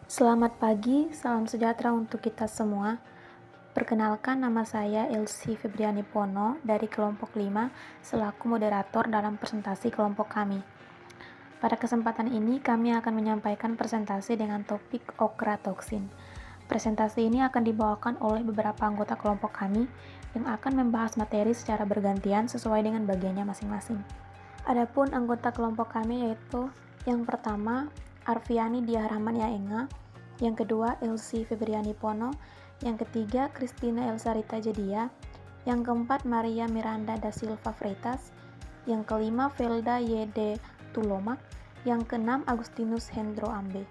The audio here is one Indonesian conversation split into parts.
Selamat pagi, salam sejahtera untuk kita semua. Perkenalkan, nama saya Elsie Febriani Pono dari kelompok 5 selaku moderator dalam presentasi kelompok kami. Pada kesempatan ini kami akan menyampaikan presentasi dengan topik okratoksin. Presentasi ini akan dibawakan oleh beberapa anggota kelompok kami yang akan membahas materi secara bergantian sesuai dengan bagiannya masing-masing. Adapun anggota kelompok kami yaitu yang pertama Arfiani Diah Rahman Yaenga, yang kedua Elsie Febriani Pono, yang ketiga Christina Elsarita Jedia, yang keempat Maria Miranda da Silva Freitas, yang kelima Velda Y.D. Tulomak, yang keenam Agustinus Hendro Ambe.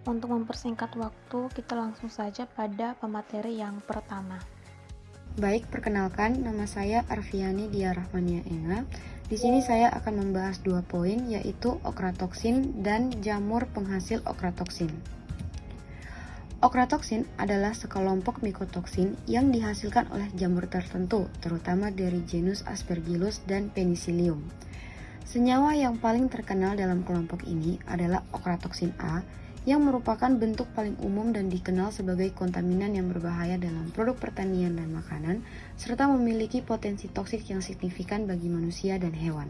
Untuk mempersingkat waktu, kita langsung saja pada pemateri yang pertama. Baik, perkenalkan, nama saya Arfiani Diah Rahman Yaenga. Di sini saya akan membahas 2 poin, yaitu okratoksin dan jamur penghasil okratoksin. Okratoksin adalah sekelompok mikotoksin yang dihasilkan oleh jamur tertentu, terutama dari genus Aspergillus dan Penicillium. Senyawa yang paling terkenal dalam kelompok ini adalah okratoksin A, yang merupakan bentuk paling umum dan dikenal sebagai kontaminan yang berbahaya dalam produk pertanian dan makanan, serta memiliki potensi toksik yang signifikan bagi manusia dan hewan.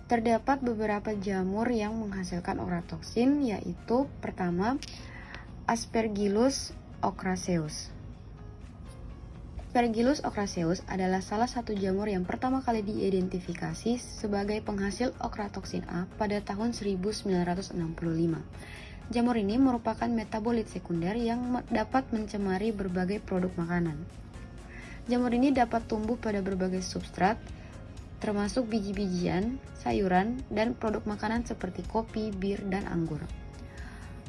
Terdapat beberapa jamur yang menghasilkan okratoksin, yaitu pertama, Aspergillus ocraceus. Aspergillus ocraceus adalah salah satu jamur yang pertama kali diidentifikasi sebagai penghasil okratoksin A pada tahun 1965. Jamur ini merupakan metabolit sekunder yang dapat mencemari berbagai produk makanan. Jamur ini dapat tumbuh pada berbagai substrat, termasuk biji-bijian, sayuran, dan produk makanan seperti kopi, bir, dan anggur.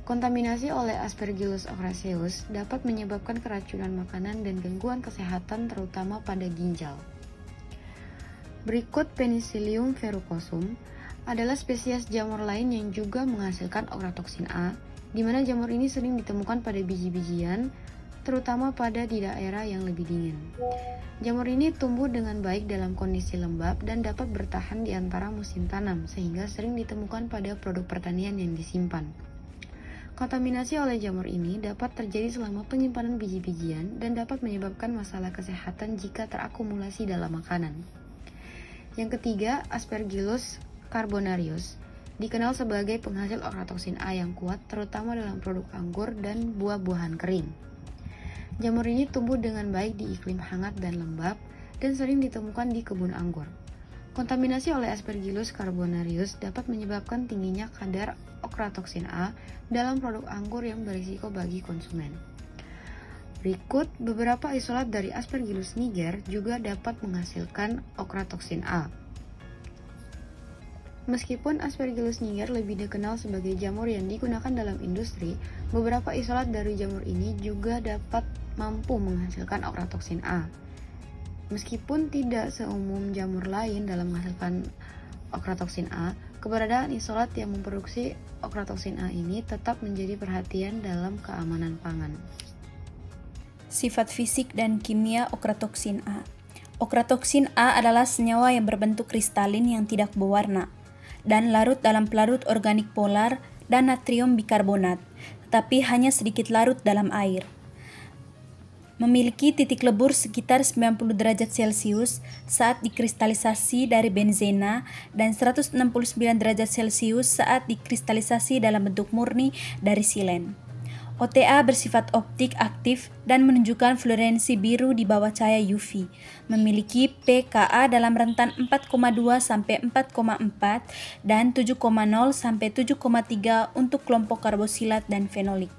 Kontaminasi oleh Aspergillus ocraceus dapat menyebabkan keracunan makanan dan gangguan kesehatan terutama pada ginjal. Berikut Penicillium verrucosum adalah spesies jamur lain yang juga menghasilkan okratoksin A, di mana jamur ini sering ditemukan pada biji-bijian, terutama pada di daerah yang lebih dingin. Jamur ini tumbuh dengan baik dalam kondisi lembab dan dapat bertahan di antara musim tanam, sehingga sering ditemukan pada produk pertanian yang disimpan. Kontaminasi oleh jamur ini dapat terjadi selama penyimpanan biji-bijian dan dapat menyebabkan masalah kesehatan jika terakumulasi dalam makanan. Yang ketiga, Aspergillus carbonarius dikenal sebagai penghasil okratoksin A yang kuat, terutama dalam produk anggur dan buah-buahan kering. Jamur ini tumbuh dengan baik di iklim hangat dan lembab dan sering ditemukan di kebun anggur. Kontaminasi oleh Aspergillus carbonarius dapat menyebabkan tingginya kadar okratoksin A dalam produk anggur yang berisiko bagi konsumen. Berikut beberapa isolat dari Aspergillus niger juga dapat menghasilkan okratoksin A. Meskipun Aspergillus niger lebih dikenal sebagai jamur yang digunakan dalam industri, beberapa isolat dari jamur ini juga dapat mampu menghasilkan okratoksin A. Meskipun tidak seumum jamur lain dalam menghasilkan okratoksin A, keberadaan isolat yang memproduksi okratoksin A ini tetap menjadi perhatian dalam keamanan pangan. Sifat fisik dan kimia okratoksin A. Okratoksin A adalah senyawa yang berbentuk kristalin yang tidak berwarna dan larut dalam pelarut organik polar dan natrium bikarbonat, tetapi hanya sedikit larut dalam air. Memiliki titik lebur sekitar 90 derajat Celcius saat dikristalisasi dari benzena dan 169 derajat Celcius saat dikristalisasi dalam bentuk murni dari silen. OTA bersifat optik aktif dan menunjukkan fluoresensi biru di bawah cahaya UV. Memiliki pKa dalam rentan 4,2 sampai 4,4 dan 7,0 sampai 7,3 untuk kelompok karbosilat dan fenolik.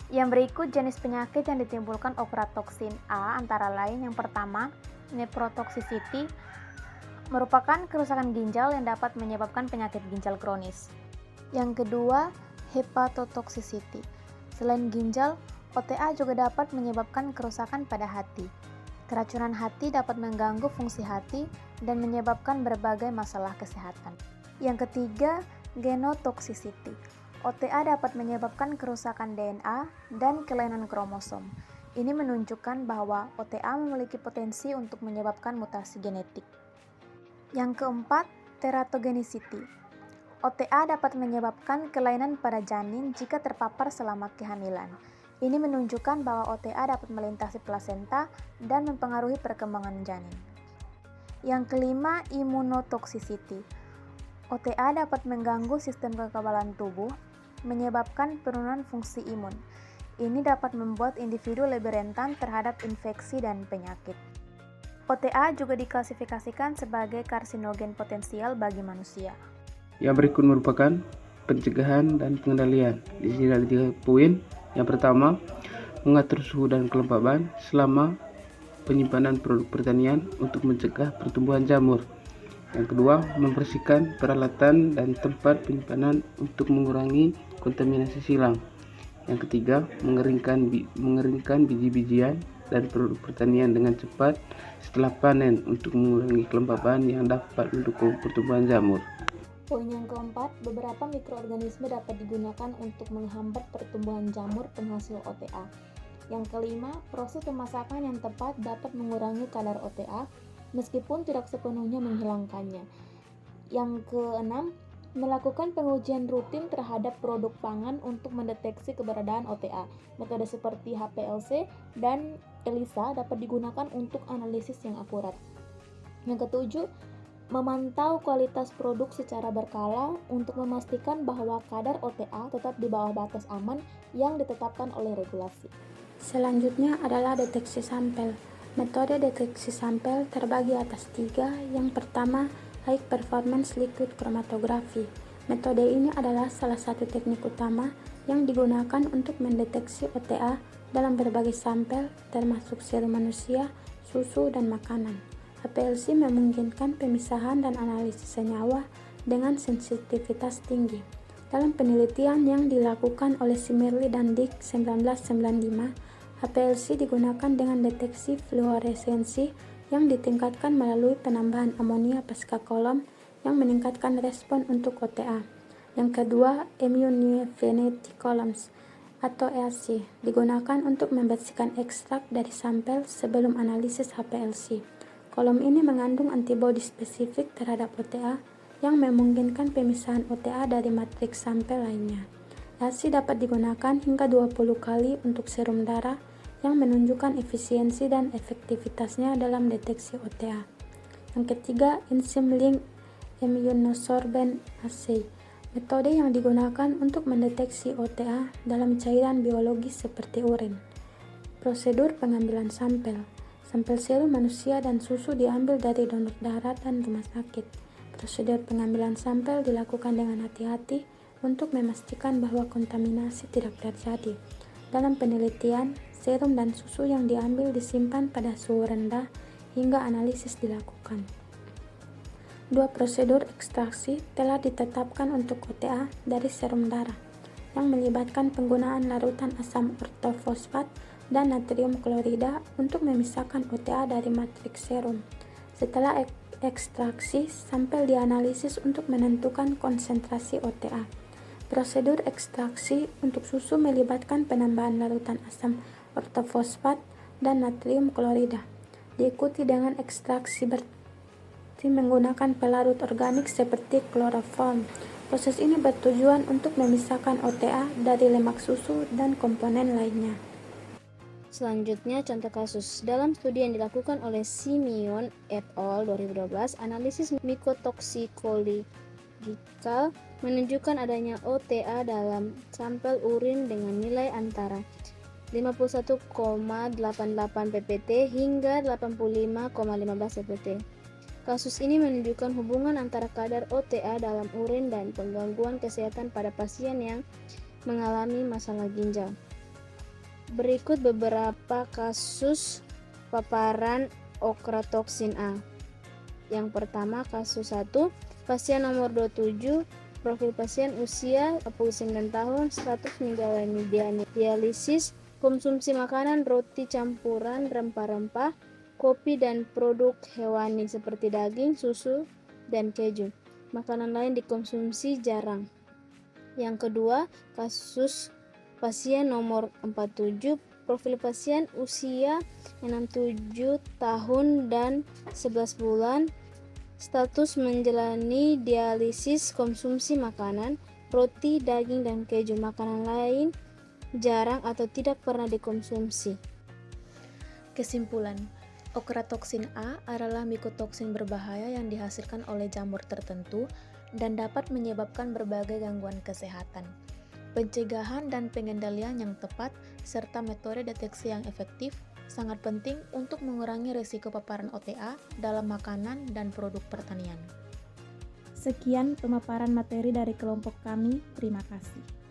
Yang berikut jenis penyakit yang ditimbulkan okratoksin A antara lain yang pertama, nephrotoxicity merupakan kerusakan ginjal yang dapat menyebabkan penyakit ginjal kronis. Yang kedua, hepatotoxicity. Selain ginjal, OTA juga dapat menyebabkan kerusakan pada hati. Keracunan hati dapat mengganggu fungsi hati dan menyebabkan berbagai masalah kesehatan. Yang ketiga, genotoxicity. OTA dapat menyebabkan kerusakan DNA dan kelainan kromosom. Ini menunjukkan bahwa OTA memiliki potensi untuk menyebabkan mutasi genetik. Yang keempat, teratogenicity. OTA dapat menyebabkan kelainan pada janin jika terpapar selama kehamilan. Ini menunjukkan bahwa OTA dapat melintasi plasenta dan mempengaruhi perkembangan janin. Yang kelima, immunotoxicity. OTA dapat mengganggu sistem kekebalan tubuh, menyebabkan penurunan fungsi imun. Ini dapat membuat individu lebih rentan terhadap infeksi dan penyakit. OTA juga diklasifikasikan sebagai karsinogen potensial bagi manusia. Yang berikut merupakan pencegahan dan pengendalian. Di sini ada 3 poin. Yang pertama, mengatur suhu dan kelembaban selama penyimpanan produk pertanian untuk mencegah pertumbuhan jamur. Yang kedua, membersihkan peralatan dan tempat penyimpanan untuk mengurangi kontaminasi silang. Yang ketiga, mengeringkan biji-bijian dan produk pertanian dengan cepat setelah panen untuk mengurangi kelembaban yang dapat mendukung pertumbuhan jamur. Poin yang keempat, beberapa mikroorganisme dapat digunakan untuk menghambat pertumbuhan jamur penghasil OTA. Yang kelima, proses pemasakan yang tepat dapat mengurangi kadar OTA meskipun tidak sepenuhnya menghilangkannya. Yang keenam, melakukan pengujian rutin terhadap produk pangan untuk mendeteksi keberadaan OTA. Metode seperti HPLC dan ELISA dapat digunakan untuk analisis yang akurat. Yang ketujuh, memantau kualitas produk secara berkala untuk memastikan bahwa kadar OTA tetap di bawah batas aman yang ditetapkan oleh regulasi. Selanjutnya adalah deteksi sampel. Metode deteksi sampel terbagi atas 3. Yang pertama, High Performance Liquid Chromatography. Metode ini adalah salah satu teknik utama yang digunakan untuk mendeteksi OTA dalam berbagai sampel, termasuk serum manusia, susu, dan makanan. HPLC memungkinkan pemisahan dan analisis senyawa dengan sensitivitas tinggi. Dalam penelitian yang dilakukan oleh Simerli dan Dick 1995, HPLC digunakan dengan deteksi fluoresensi yang ditingkatkan melalui penambahan amonia pasca kolom yang meningkatkan respon untuk OTA. Yang kedua, Immunophenetic Columns atau EAC digunakan untuk membersihkan ekstrak dari sampel sebelum analisis HPLC. Kolom ini mengandung antibodi spesifik terhadap OTA yang memungkinkan pemisahan OTA dari matriks sampel lainnya. EAC dapat digunakan hingga 20 kali untuk serum darah yang menunjukkan efisiensi dan efektivitasnya dalam deteksi OTA. Yang ketiga, Enzyme Link Immunosorbent Assay, metode yang digunakan untuk mendeteksi OTA dalam cairan biologis seperti urin. Prosedur pengambilan sampel. Sampel serum manusia dan susu diambil dari donor darah dan rumah sakit. Prosedur pengambilan sampel dilakukan dengan hati-hati untuk memastikan bahwa kontaminasi tidak terjadi. Dalam penelitian, serum dan susu yang diambil disimpan pada suhu rendah hingga analisis dilakukan. 2 prosedur ekstraksi telah ditetapkan untuk OTA dari serum darah, yang melibatkan penggunaan larutan asam ortofosfat dan natrium klorida untuk memisahkan OTA dari matriks serum. Setelah ekstraksi, sampel dianalisis untuk menentukan konsentrasi OTA. Prosedur ekstraksi untuk susu melibatkan penambahan larutan asam ortofosfat dan natrium klorida. Diikuti dengan ekstraksi berarti menggunakan pelarut organik seperti kloroform. Proses ini bertujuan untuk memisahkan OTA dari lemak susu dan komponen lainnya. Selanjutnya, contoh kasus. Dalam studi yang dilakukan oleh Simeon et al. 2012, analisis mikotoksikologi menunjukkan adanya OTA dalam sampel urin dengan nilai antara 51,88 ppt hingga 85,15 ppt. Kasus ini menunjukkan hubungan antara kadar OTA dalam urin dan penggangguan kesehatan pada pasien yang mengalami masalah ginjal. Berikut beberapa kasus paparan ochratoxin A. Yang pertama, kasus 1, pasien nomor 27, profil pasien usia 49 tahun, status menjalani dialisis, konsumsi makanan roti campuran rempah-rempah, kopi dan produk hewani seperti daging, susu, dan keju. Makanan lain dikonsumsi jarang. Yang kedua, kasus pasien nomor 47, profil pasien usia 67 tahun dan 11 bulan, status menjalani dialisis, konsumsi makanan, roti, daging, dan keju. Makanan lain jarang atau tidak pernah dikonsumsi. Kesimpulan, okratoksin A adalah mikotoksin berbahaya yang dihasilkan oleh jamur tertentu dan dapat menyebabkan berbagai gangguan kesehatan. Pencegahan dan pengendalian yang tepat serta metode deteksi yang efektif sangat penting untuk mengurangi risiko paparan OTA dalam makanan dan produk pertanian. Sekian pemaparan materi dari kelompok kami. Terima kasih.